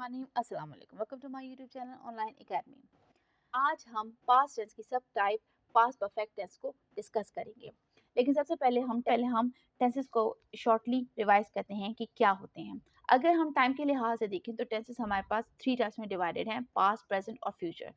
बिस्मिल्लाहिर्रहमानिर्रहीम। अस्सलाम वालेकुम, welcome to my YouTube channel online academy. आज हम पास्ट टेंस की sub type past perfect tense को डिस्कस करेंगे। लेकिन सबसे पहले हम टेंसेस को शॉर्टली रिवाइज करते हैं कि क्या होते हैं। अगर हम टाइम के लिहाज से देखें तो टेंसेस हमारे पास थ्री टाइप्स में डिवाइडेड हैं, पास्ट, प्रेजेंट और फ्यूचर।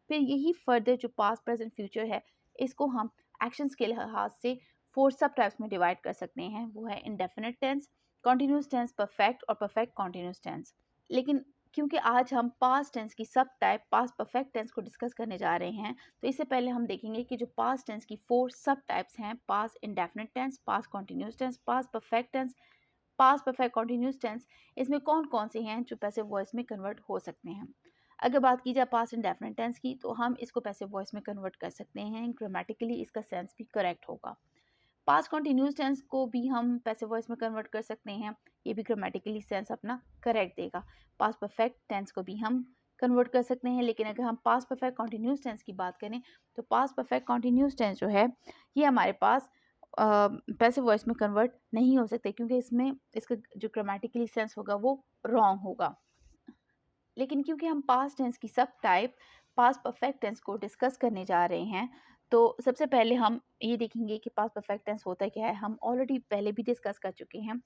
फिर यही फर्दर जो पास्ट, प्रेजेंट, फ्यूचर है, इसको हम एक्शंस के लिहाज से फोर सब टाइप्स में डिवाइड कर सकते हैं। वो है indefinite tense, continuous tense, perfect और परफेक्ट कॉन्टिन्यूस टेंस। लेकिन क्योंकि आज हम पास्ट टेंस की sub type past perfect tense को डिस्कस करने जा रहे हैं, तो इससे पहले हम देखेंगे कि जो पास्ट टेंस की फोर सब टाइप्स हैं, past indefinite tense, past continuous tense, past perfect tense, past perfect continuous tense, इसमें कौन कौन से हैं जो पैसिव वॉइस में कन्वर्ट हो सकते हैं। अगर बात की जाए पास्ट इंडेफिनिट टेंस की, तो हम इसको पैसिव वॉइस में कन्वर्ट कर सकते हैं, ग्रामेटिकली इसका सेंस भी करेक्ट होगा। पास्ट कॉन्टिन्यूस टेंस को भी हम पैसिव वॉइस में कन्वर्ट कर सकते हैं, ये भी ग्रामेटिकली सेंस अपना करेक्ट देगा। पास्ट परफेक्ट टेंस को भी हम कन्वर्ट कर सकते हैं, लेकिन अगर हम पास्ट परफेक्ट कॉन्टिन्यूस टेंस की बात करें तो पास्ट परफेक्ट कॉन्टिन्यूस टेंस जो है ये हमारे पास पैसिव वॉइस में कन्वर्ट नहीं हो सकते, क्योंकि इसमें इसका जो ग्रामेटिकली सेंस होगा वो रॉन्ग होगा। लेकिन क्योंकि हम पास्ट टेंस की sub type past perfect tense को डिस्कस करने जा रहे हैं, तो सबसे पहले हम ये देखेंगे कि पास्ट परफेक्ट टेंस होता क्या है। हम ऑलरेडी पहले भी डिस्कस कर चुके हैं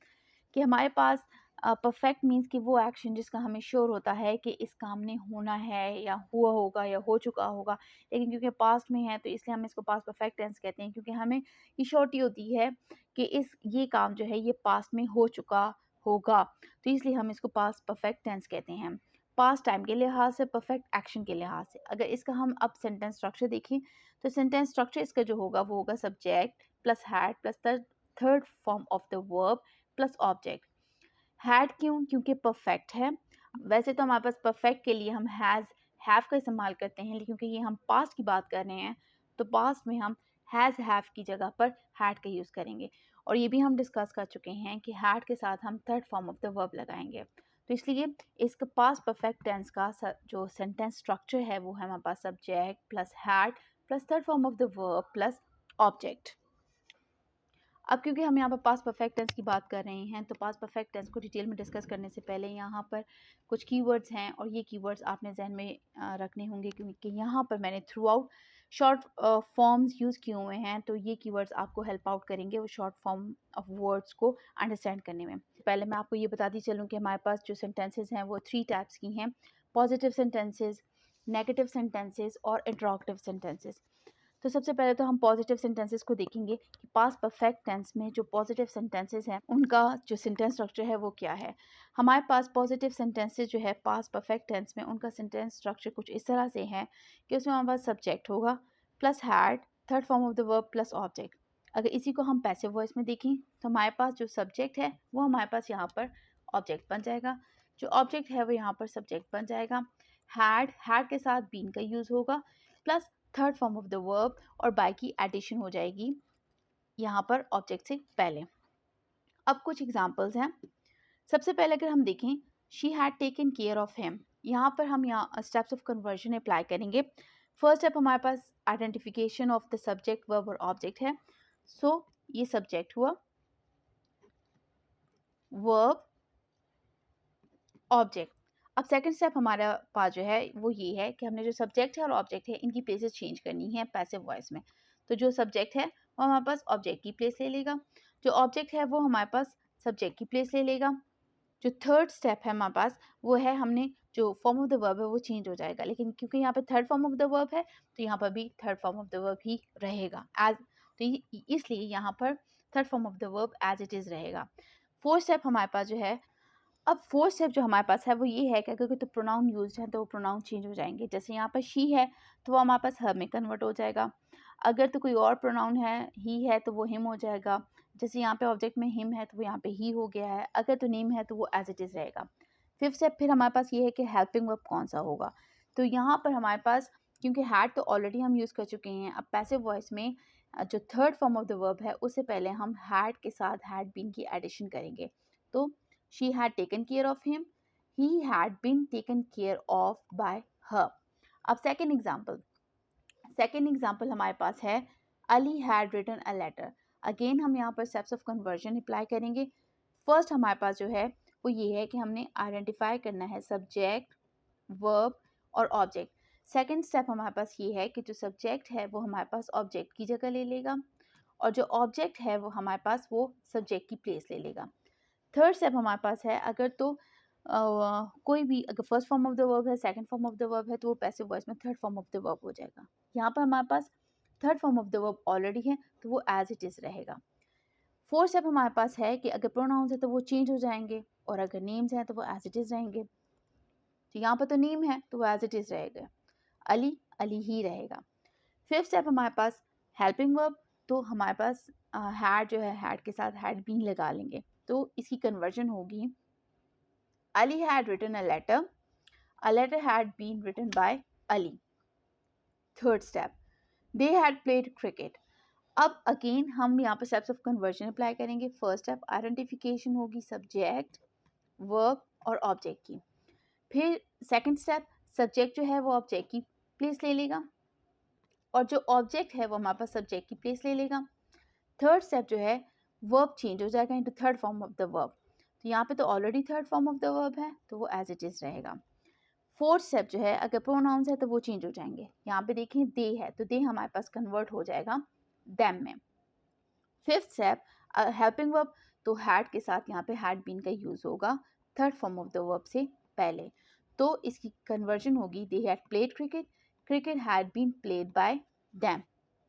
कि हमारे पास परफेक्ट मीन्स कि वो एक्शन जिसका हमें श्योर होता है कि इस काम ने होना है या हुआ होगा या हो चुका होगा, लेकिन क्योंकि पास्ट में है तो इसलिए हम इसको पास्ट परफेक्ट टेंस कहते हैं, क्योंकि हमें ये श्योरिटी होती है कि ये काम जो है ये पास्ट में हो चुका होगा, तो इसलिए हम इसको पास्ट परफेक्ट टेंस कहते हैं। पास्ट टाइम के लिहाज से, परफेक्ट एक्शन के लिहाज से। अगर इसका हम अब सेंटेंस स्ट्रक्चर देखें तो सेंटेंस स्ट्रक्चर इसका जो होगा वो होगा subject plus had plus third form of the verb plus object. Had क्यों? क्योंकि परफेक्ट है। वैसे तो हमारे पास परफेक्ट के लिए हम हैज़ हैव का इस्तेमाल करते हैं, लेकिन क्योंकि ये हम पास्ट की बात कर रहे हैं तो पास्ट में हम हैज़ हैव की जगह पर हैड का यूज़ करेंगे। और ये भी हम डिस्कस कर चुके हैं कि हैड के साथ हम third form of the verb लगाएंगे। तो इसलिए इसका पास्ट परफेक्ट टेंस का जो सेंटेंस स्ट्रक्चर है वो है हमारे पास subject plus had plus third form of the verb plus object. अब क्योंकि हम यहाँ पर पास्ट परफेक्ट टेंस की बात कर रहे हैं, तो पास्ट परफेक्ट टेंस को डिटेल में डिस्कस करने से पहले यहाँ पर कुछ कीवर्ड्स हैं और ये कीवर्ड्स आपने जहन में रखने होंगे, क्योंकि यहाँ पर मैंने through out short forms use किए हुए हैं, तो ये कीवर्ड्स आपको हेल्प आउट करेंगे वो शॉर्ट फॉर्म ऑफ वर्ड्स को अंडरस्टैंड करने में। पहले मैं आपको ये बताती चलूँ कि हमारे पास जो सेंटेंसेज हैं वो थ्री टाइप्स की हैं: पॉजिटिव सेंटेंसेज, नेगेटिव सेंटेंसेज और इंटरोगेटिव सेंटेंसेज। तो सबसे पहले तो हम पॉजिटिव सेंटेंसेस को देखेंगे कि पास्ट परफेक्ट टेंस में जो पॉजिटिव सेंटेंसेस हैं उनका जो सेंटेंस स्ट्रक्चर है वो क्या है। हमारे पास पॉजिटिव सेंटेंसेस जो है पास्ट परफेक्ट टेंस में, उनका सेंटेंस स्ट्रक्चर कुछ इस तरह से है कि उसमें हमारे पास सब्जेक्ट होगा plus had, third form of the verb plus object. अगर इसी को हम पैसिव वॉइस में देखें तो हमारे पास जो सब्जेक्ट है वो हमारे पास यहाँ पर ऑब्जेक्ट बन जाएगा, जो ऑब्जेक्ट है वो यहाँ पर सब्जेक्ट बन जाएगा। हैड के साथ बीन का यूज़ होगा plus third form of the verb और बाय की एडिशन हो जाएगी यहाँ पर ऑब्जेक्ट से पहले। अब कुछ एग्जांपल्स हैं। सबसे पहले अगर हम देखें, she had taken care of him, यहाँ पर हम यहाँ स्टेप्स ऑफ कन्वर्जन अप्लाई करेंगे। फर्स्ट स्टेप हमारे पास identification of the subject, verb और ऑब्जेक्ट है। सो ये सब्जेक्ट हुआ, वर्ब, ऑब्जेक्ट। अब सेकंड स्टेप हमारा पास जो है वो ये है कि हमने जो सब्जेक्ट है और ऑब्जेक्ट है इनकी प्लेसेस चेंज करनी है पैसिव वॉइस में। तो जो सब्जेक्ट है वो हमारे पास ऑब्जेक्ट की प्लेस ले लेगा, जो ऑब्जेक्ट है वो हमारे पास सब्जेक्ट की प्लेस ले लेगा। जो थर्ड स्टेप है हमारे पास वो है, हमने जो फॉर्म ऑफ द वर्ब है वो चेंज हो जाएगा, लेकिन क्योंकि यहाँ पे third form of the verb है तो यहाँ पर भी third form of the verb ही रहेगा एज, तो इसलिए यहाँ पर third form of the verb as it is रहेगा। फोर्थ स्टेप हमारे पास जो है, अब फोर्थ स्टेप जो हमारे पास है वो ये है कि अगर कोई तो प्रोनाउन यूज है तो वो प्रोनाउन चेंज हो जाएंगे। जैसे यहाँ पर शी है तो वो हमारे पास हर में कन्वर्ट हो जाएगा। अगर तो कोई और प्रोनाउन है, ही है, तो वो हिम हो जाएगा। जैसे यहाँ पे ऑब्जेक्ट में हिम है तो वो यहाँ पे ही हो गया है। अगर तो नेम है तो वो एज इट इज़ रहेगा। फिफ्थ स्टेप फिर हमारे पास ये है कि हेल्पिंग वर्ब कौन सा होगा। तो यहाँ पर हमारे पास, क्योंकि हैड तो ऑलरेडी हम यूज़ कर चुके हैं, अब पैसिव वॉइस में जो third form of the verb है उससे पहले हम हैड के साथ हैड बीन की एडिशन करेंगे। तो she had taken care of him, he had been taken care of by her। अब सेकेंड एग्जाम्पल हमारे पास है, Ali had written a letter. Again हम यहाँ पर स्टेप्स ऑफ कन्वर्जन अप्लाई करेंगे। फर्स्ट हमारे पास जो है वो ये है कि हमने आइडेंटिफाई करना है सब्जेक्ट, वर्ब और ऑब्जेक्ट। सेकंड स्टेप हमारे पास ये है कि जो सब्जेक्ट है वो हमारे पास ऑब्जेक्ट की जगह ले लेगा और जो ऑब्जेक्ट है वो हमारे पास वो सब्जेक्ट की प्लेस ले लेगा। थर्ड स्टेप हमारे पास है अगर तो कोई भी अगर first form of the verb है, second form of the verb है, तो वो पैसिव वॉइस में third form of the verb हो जाएगा। यहाँ पर हमारे पास third form of the verb already है तो वो एज इट इज़ रहेगा। फोर्थ स्टेप हमारे पास है कि अगर प्रोनाउंस है तो वो चेंज हो जाएंगे और अगर नेम्स हैं तो वो एज इट इज़ रहेंगे। तो यहाँ पर तो नेम है तो वो एज इट इज़ रहेगा, अली अली ही रहेगा। फिफ्थ स्टेप हमारे पास हेल्पिंग वर्ब, तो हमारे पास हैड जो है हैड के साथ हैड बीन लगा लेंगे तो इसकी कन्वर्जन होगी Ali had written a letter had been written by Ali. Third step they had played cricket. अब अगेन हम यहाँ पर स्टेप्स ऑफ कन्वर्जन अप्लाई करेंगे। फर्स्ट स्टेप आइडेंटिफिकेशन होगी सब्जेक्ट, वर्ब और ऑब्जेक्ट की। फिर सेकंड स्टेप सब्जेक्ट जो है वो ऑब्जेक्ट की प्लेस ले लेगा और जो ऑब्जेक्ट है वो हमारे पास सब्जेक्ट की प्लेस ले लेगा। थर्ड स्टेप जो है वर्ब चेंज हो जाएगा into third form of the verb, तो यहाँ पे तो already third form of the verb है तो वो एज इट इज़ रहेगा। फोर्थ स्टेप जो है अगर प्रोनाउंस है तो वो चेंज हो जाएंगे। यहाँ पे देखें दे है तो दे हमारे पास कन्वर्ट हो जाएगा देम में। फिफ्थ स्टेप हेल्पिंग वर्ब, तो हैड के साथ यहाँ पे हैड बीन का यूज़ होगा third form of the verb से पहले, तो इसकी कन्वर्जन होगी they had played cricket, cricket had been played by them.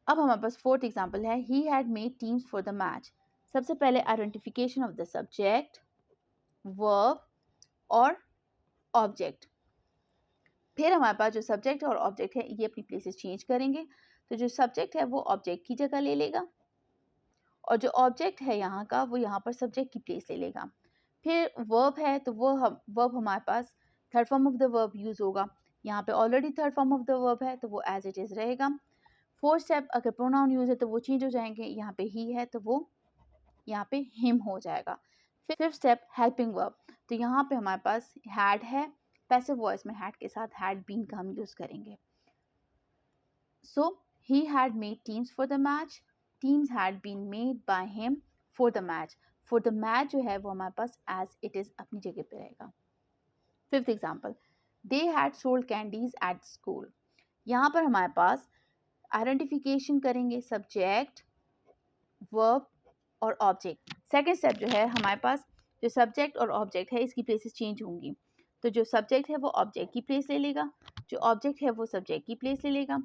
अब हमारे पास फोर्थ एग्जाम्पल है he had made teams for the match. सबसे पहले identification of the subject, verb और ऑब्जेक्ट। फिर हमारे पास जो सब्जेक्ट और ऑब्जेक्ट है ये अपनी प्लेसेस चेंज करेंगे, तो जो सब्जेक्ट है वो ऑब्जेक्ट की जगह ले लेगा और जो ऑब्जेक्ट है यहाँ का वो यहाँ पर सब्जेक्ट की प्लेस ले लेगा। फिर वर्ब है तो वो वर्ब हमारे पास third form of the verb use होगा, यहाँ पे already third form of the verb है तो वो एज इट इज़ रहेगा। फोर्थ स्टेप अगर प्रोनाउन यूज़ है तो वो चेंज हो जाएंगे, यहाँ पे ही है तो वो यहाँ पे हिम हो जाएगा। फिफ्थ स्टेप हेल्पिंग वर्ब, तो यहाँ पे हमारे पास हैड है, पैसिव वॉइस में हैड के साथ हैड बीन का हम यूज़ करेंगे। So he had made teams for the match, teams had been made by him for the match. For the match जो है वो हमारे पास एज इट इज़ अपनी जगह पे रहेगा। Fifth example they had sold candies at school. यहाँ पर हमारे पास आइडेंटिफिकेशन करेंगे सब्जेक्ट, वर्ब और ऑब्जेक्ट। सेकेंड स्टेप जो है हमारे पास जो सब्जेक्ट और ऑब्जेक्ट है इसकी प्लेसेस चेंज होंगी, तो जो सब्जेक्ट है वो ऑब्जेक्ट की प्लेस ले लेगा, जो ऑब्जेक्ट है वो सब्जेक्ट की प्लेस ले लेगा।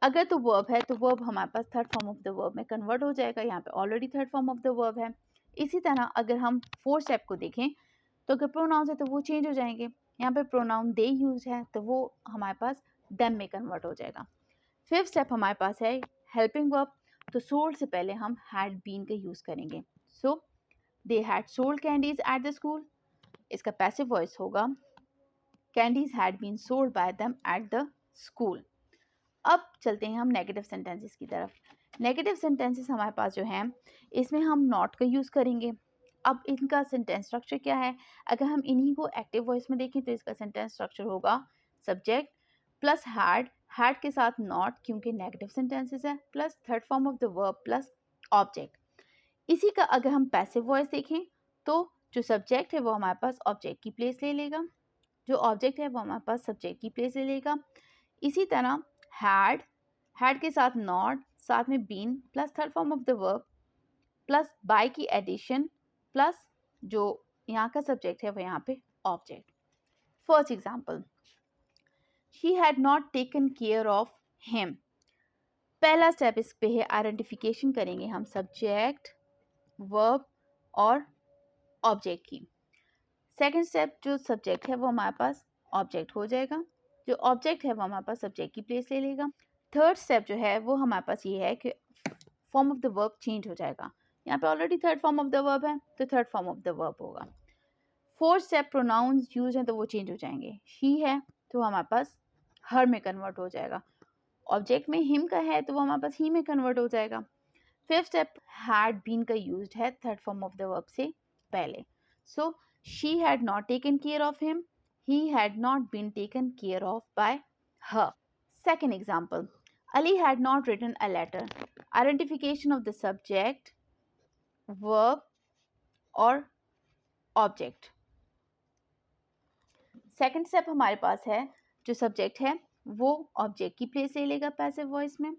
अगर तो वर्ब है तो वर्ब हमारे पास third form of the verb में कन्वर्ट हो जाएगा, यहाँ पे already third form of the verb है। इसी तरह अगर हम फोर्थ स्टेप को देखें तो अगर प्रोनाउंस है तो वो चेंज हो जाएंगे, यहाँ पे प्रोनाउन दे यूज है तो वो हमारे पास देम में कन्वर्ट हो जाएगा। फिफ्थ स्टेप हमारे पास है हेल्पिंग वर्ब, तो सोल्ड से पहले हम हैड बीन का यूज़ करेंगे। So they had sold candies at the school, इसका पैसिव वॉइस होगा candies had been sold by them at the school. अब चलते हैं हम नेगेटिव सेंटेंसेस की तरफ। नेगेटिव सेंटेंसेस हमारे पास जो हैं इसमें हम नॉट का यूज़ करेंगे। अब इनका सेंटेंस स्ट्रक्चर क्या है, अगर हम इन्हीं को एक्टिव वॉइस में देखें तो इसका सेंटेंस स्ट्रक्चर होगा सब्जेक्ट प्लस हैड के साथ नॉट क्योंकि नेगेटिव सेंटेंसेस है, plus third form of the verb plus object. इसी का अगर हम पैसिव वॉइस देखें तो जो सब्जेक्ट है वो हमारे पास ऑब्जेक्ट की प्लेस ले लेगा, जो ऑब्जेक्ट है वो हमारे पास सब्जेक्ट की प्लेस ले लेगा। इसी तरह हैड के साथ नॉट, साथ में been plus third form of the verb plus by की एडिशन प्लस जो यहाँ का सब्जेक्ट है वो यहाँ पे object. First example she had not taken care of him. पहला स्टेप इस पे है आइडेंटिफिकेशन करेंगे हम सब्जेक्ट, वर्ब और ऑब्जेक्ट की। सेकंड स्टेप जो सब्जेक्ट है वो हमारे पास ऑब्जेक्ट हो जाएगा, जो ऑब्जेक्ट है वो हमारे पास सब्जेक्ट की प्लेस ले लेगा। थर्ड स्टेप जो है वो हमारे पास ये है कि form of the verb change हो जाएगा, यहाँ पे already third form of the verb है तो third form of the verb होगा। फोर्थ स्टेप प्रोनाउंस यूज हैं तो वो चेंज हो जाएंगे, शी है तो हमारे पास हर में कन्वर्ट हो जाएगा, ऑब्जेक्ट में हिम का है तो वो हमारे पास ही में कन्वर्ट हो जाएगा। फिफ्थ स्टेप हैड बीन का यूज्ड है third form of the verb से पहले, so she had not taken care of him, he had not been taken care of by her. Second example, Ali had not written a letter. Identification of the subject, verb or object. Second step हमारे पास है, जो subject है वो object की place ले लेगा passive voice में,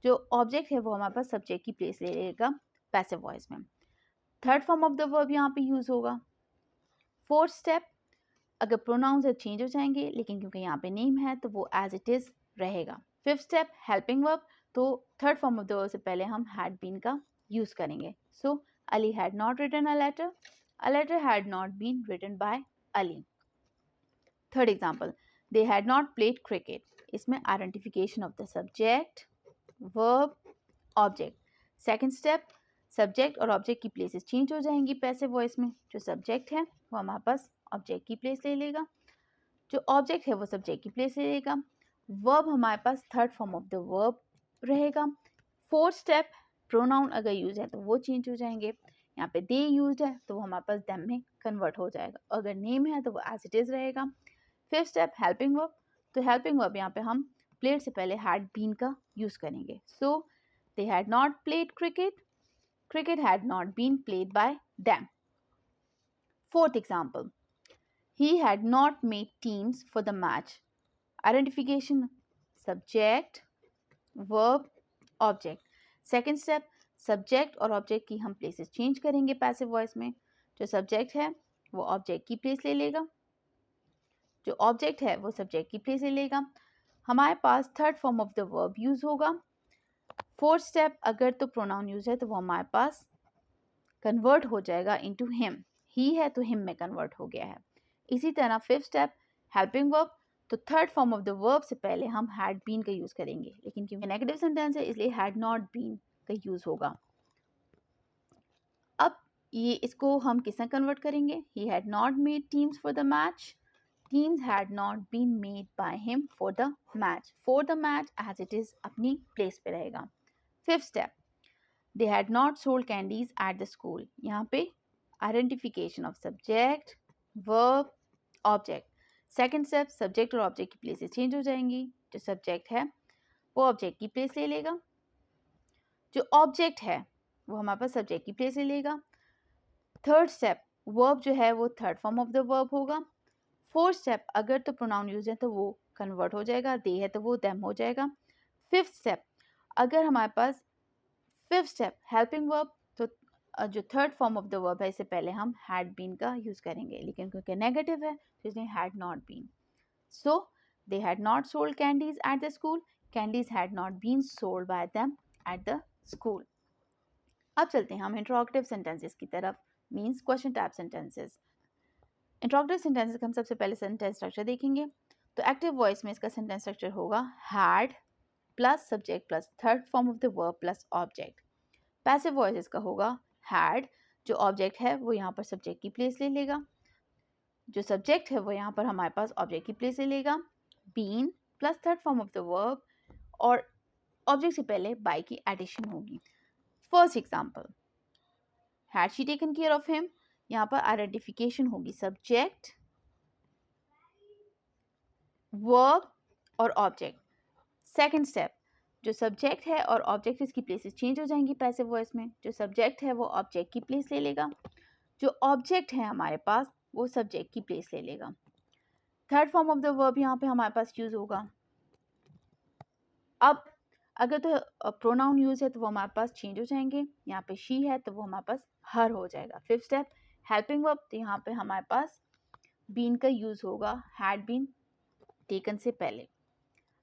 जो ऑब्जेक्ट है वो हमारे पास सब्जेक्ट की प्लेस ले लेगा पैसिव वॉइस में। Third form of the verb यहाँ पे यूज होगा। फोर्थ स्टेप, अगर प्रोनाउंस चेंज हो जाएंगे, लेकिन क्योंकि यहाँ पे नेम है तो वो एज इट इज रहेगा। फिफ्थ स्टेप, हेल्पिंग वर्ब, तो third form of the verb से पहले हम हैड बीन का यूज करेंगे। So Ali had not written a letter had not been written by Ali. Third example, they had not played cricket, इसमें identification of the subject, verb, object. Second step, subject और object की places change हो जाएंगी passive voice में, जो subject है वो हमारे पास ऑब्जेक्ट की प्लेस ले लेगा, जो ऑब्जेक्ट है वो सब्जेक्ट की प्लेस ले लेगा। वर्ब हमारे पास third form of the verb रहेगा। फोर्थ स्टेप, प्रोनाउन अगर यूज है तो वो चेंज हो जाएंगे, यहाँ पे दे यूज है तो वो हमारे पास देम में कन्वर्ट हो जाएगा, अगर नेम है तो वो एज इट इज रहेगा। फिफ्थ स्टेप, हेल्पिंग वर्ब, तो हेल्पिंग वर्ब यहाँ पे हम प्लेड से पहले हैड बीन का यूज करेंगे। So they had not played cricket, cricket had not been played by them. Fourth example, he had not made teams for the match. Identification, subject, verb, object. Second step, subject और object की हम places change करेंगे passive voice में, जो subject है वो object की place ले लेगा, जो ऑब्जेक्ट है वो सब्जेक्ट की प्लेस ले लेगा। हमारे पास third form of the verb use होगा। फोर्थ स्टेप, अगर तो प्रोनाउन यूज है तो वो हमारे पास कन्वर्ट हो जाएगा इनटू हिम, ही है तो हिम में कन्वर्ट हो गया है। इसी तरह फिफ्थ स्टेप, हेल्पिंग वर्ब, तो third form of the verb से पहले हम हैड बीन का यूज करेंगे, लेकिन क्योंकि नेगेटिव सेंटेंस है इसलिए हैड नॉट बीन का यूज होगा। अब ये इसको हम किसमें कन्वर्ट करेंगे, he had not made teams for the match, teams had not been made by him for the match as it is अपनी प्लेस पे रहेगा। Fifth step, they had not sold candies at the school, यहाँ पे identification of subject, verb, object. Second step, subject और object की places change हो जाएंगी, जो सब्जेक्ट है वो ऑब्जेक्ट की प्लेस ले लेगा, जो ऑब्जेक्ट है वो हमारे पास सब्जेक्ट की प्लेस ले लेगा। थर्ड स्टेप, वर्ब जो है वो third form of the verb होगा। फोर्थ स्टेप, अगर तो प्रोनाउन यूज है तो वो कन्वर्ट हो जाएगा, दे है तो वो देम हो जाएगा। फिफ्थ स्टेप, अगर हमारे पास फिफ्थ स्टेप हेल्पिंग वर्ब, तो जो third form of the verb है इससे पहले हम हैड बीन का यूज करेंगे, लेकिन क्योंकि नेगेटिव है तो इसलिए had not been. So they had not sold candies at the school, candies had not been sold by them at the school. अब चलते हैं हम इंट्रोगेटिव सेंटेंसेस की तरफ, means question type sentences. Interrogative sentences का हम सबसे पहले सेंटेंस स्ट्रक्चर देखेंगे। तो एक्टिव वॉइस में इसका सेंटेंस स्ट्रक्चर होगा had plus subject plus third form of the verb plus object. Passive voice इसका होगा हैड, जो ऑब्जेक्ट है वो यहाँ पर सब्जेक्ट की प्लेस ले लेगा, जो सब्जेक्ट है वो यहाँ पर हमारे पास ऑब्जेक्ट की प्लेस ले लेगा, been plus third form of the verb और ऑब्जेक्ट से पहले बाय की एडिशन होगी। First example, had she taken care of him, यहाँ पर आइडेंटिफिकेशन होगी सब्जेक्ट, वर्ब और ऑब्जेक्ट। सेकेंड स्टेप, जो सब्जेक्ट है और ऑब्जेक्ट इसकी प्लेसेस चेंज हो जाएंगी पैसिव वॉइस में, जो सब्जेक्ट है वो ऑब्जेक्ट की प्लेस ले लेगा, जो ऑब्जेक्ट है हमारे पास वो सब्जेक्ट की प्लेस ले लेगा। Third form of the verb यहाँ पे हमारे पास यूज होगा। अब अगर तो प्रोनाउन यूज है तो वो हमारे पास चेंज हो जाएंगे, यहाँ पे शी है तो वो हमारे पास हर हो जाएगा। फिफ्थ स्टेप, हेल्पिंग वर्ब, तो यहाँ पे हमारे पास बीन का यूज होगा हैड बीन टेकन से पहले।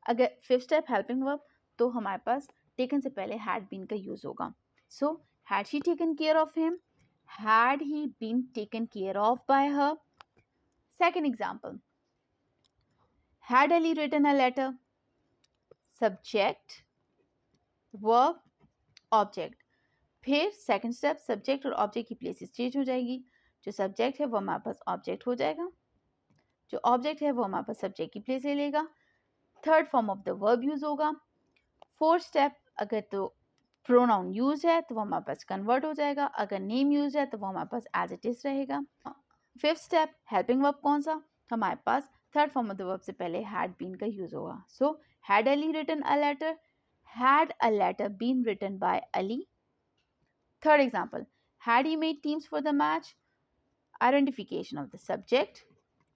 अगर फिफ्थ स्टेप हेल्पिंग वर्ब तो हमारे पास टेकन से पहले हैड बीन का यूज होगा। So had she taken care of him, had he been taken care of by her. Second example, had Ali written a letter, subject, verb, object. फिर second step, subject और object की places change हो जाएगी, जो subject है वो हमारे पास object हो जाएगा, जो ऑब्जेक्ट है वो हमारे पास सब्जेक्ट की प्लेस ले लेगा। Third form of the verb use होगा। फोर्थ स्टेप, अगर तो प्रोनाउन यूज है तो वो हमारे पास कन्वर्ट हो जाएगा, अगर नेम यूज है तो वो हमारे पास एज इट इज रहेगा। फिफ्थ स्टेप, हेल्पिंग वर्ब कौन सा, हमारे पास third form of the verb से पहले हैड बीन का यूज होगा। So had Ali written a letter, had a letter been written by Ali. Third example, had he made teams for the match, identification of the subject,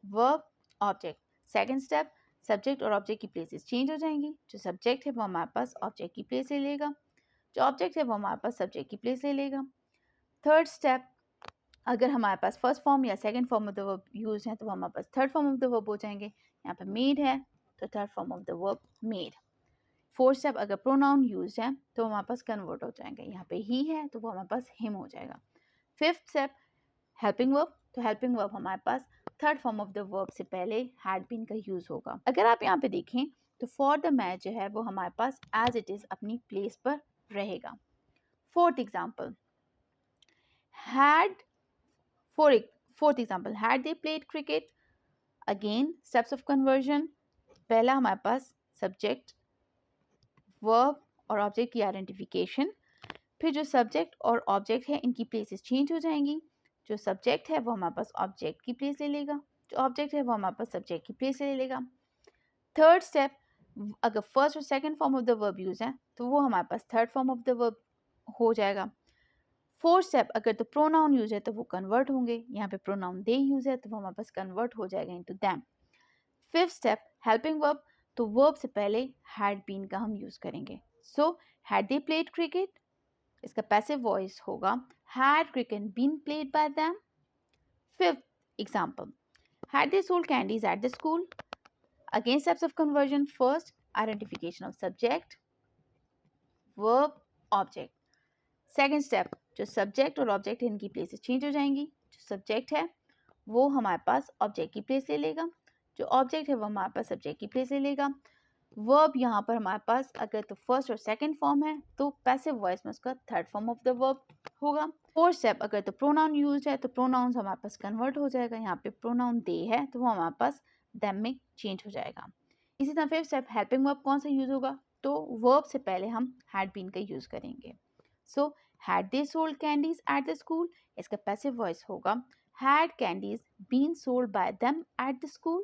verb, object. Second step, subject और object की places change हो जाएंगी। जो subject है वो हमारे पास object की place ले लेगा, जो ऑब्जेक्ट है वो हमारे पास सब्जेक्ट की प्लेस ले लेगा। थर्ड स्टेप, अगर हमारे पास फर्स्ट फॉर्म या second form of the verb use है तो वो हमारे पास third form of the verb हो जाएंगे। यहाँ पे मेड है तो third form of the verb made. Fourth step, अगर प्रोनाउन यूज है तो हमारे पास कन्वर्ट हो जाएंगे। यहाँ पे ही है तो वो हमारे पास हिम हो जाएगा। फिफ्थ स्टेप, हेल्पिंग वर्ब, तो हेल्पिंग वर्ब हमारे पास third form of the verb से पहले हैड बीन का यूज होगा। अगर आप यहाँ पे देखें तो फॉर द मैच जो है वो हमारे पास एज इट इज अपनी प्लेस पर रहेगा। Fourth example, had fourth example, had they played cricket? Again, steps of conversion. पहला हमारे पास सब्जेक्ट, वर्ब और ऑब्जेक्ट की आइडेंटिफिकेशन। फिर जो सब्जेक्ट और ऑब्जेक्ट है इनकी प्लेसेस चेंज हो जाएंगी। जो सब्जेक्ट है वो हमारे पास ऑब्जेक्ट की प्लेस ले लेगा, जो ऑब्जेक्ट है वो हमारे पास सब्जेक्ट की प्लेस ले लेगा। थर्ड स्टेप, अगर फर्स्ट और second form of the verb use है तो वो हमारे पास third form of the verb हो जाएगा। फोर्थ स्टेप, अगर तो प्रोनाउन यूज है तो वो कन्वर्ट होंगे। यहाँ पे प्रोनाउन दे यूज है तो वो हमारे पास कन्वर्ट हो जाएगा into them. Fifth step, helping verb, तो वर्ब से पहले हैड बीन का हम यूज करेंगे। So had they played cricket, इसका पैसिव वॉइस होगा had cricket been played by them. Fifth example, had they sold candies at the school. Again steps of conversion, first identification of subject, verb, object. Second step, जो subject और object है इनकी places change हो जाएंगी। जो subject है वो हमारे पास ऑब्जेक्ट की प्लेस ले लेगा, जो ऑब्जेक्ट है वो हमारे पास सब्जेक्ट की प्लेस ले लेगा। वर्ब यहाँ पर हमारे पास अगर तो फर्स्ट और सेकंड फॉर्म है तो पैसिव वॉइस में उसका third form of the verb होगा। फोर्थ स्टेप, अगर तो प्रोनाउन यूज है तो प्रोनाउंस हमारे पास कन्वर्ट हो जाएगा। यहाँ पे प्रोनाउन दे है तो वो हमारे पास देम में चेंज हो जाएगा। इसी तरह फिफ्थ स्टेप, हेल्पिंग वर्ब कौन सा यूज होगा, तो वर्ब से पहले हम हैड बीन का यूज करेंगे। सो had they sold candies at the school, इसका पैसिव वॉइस होगा had candies been sold by them at the school।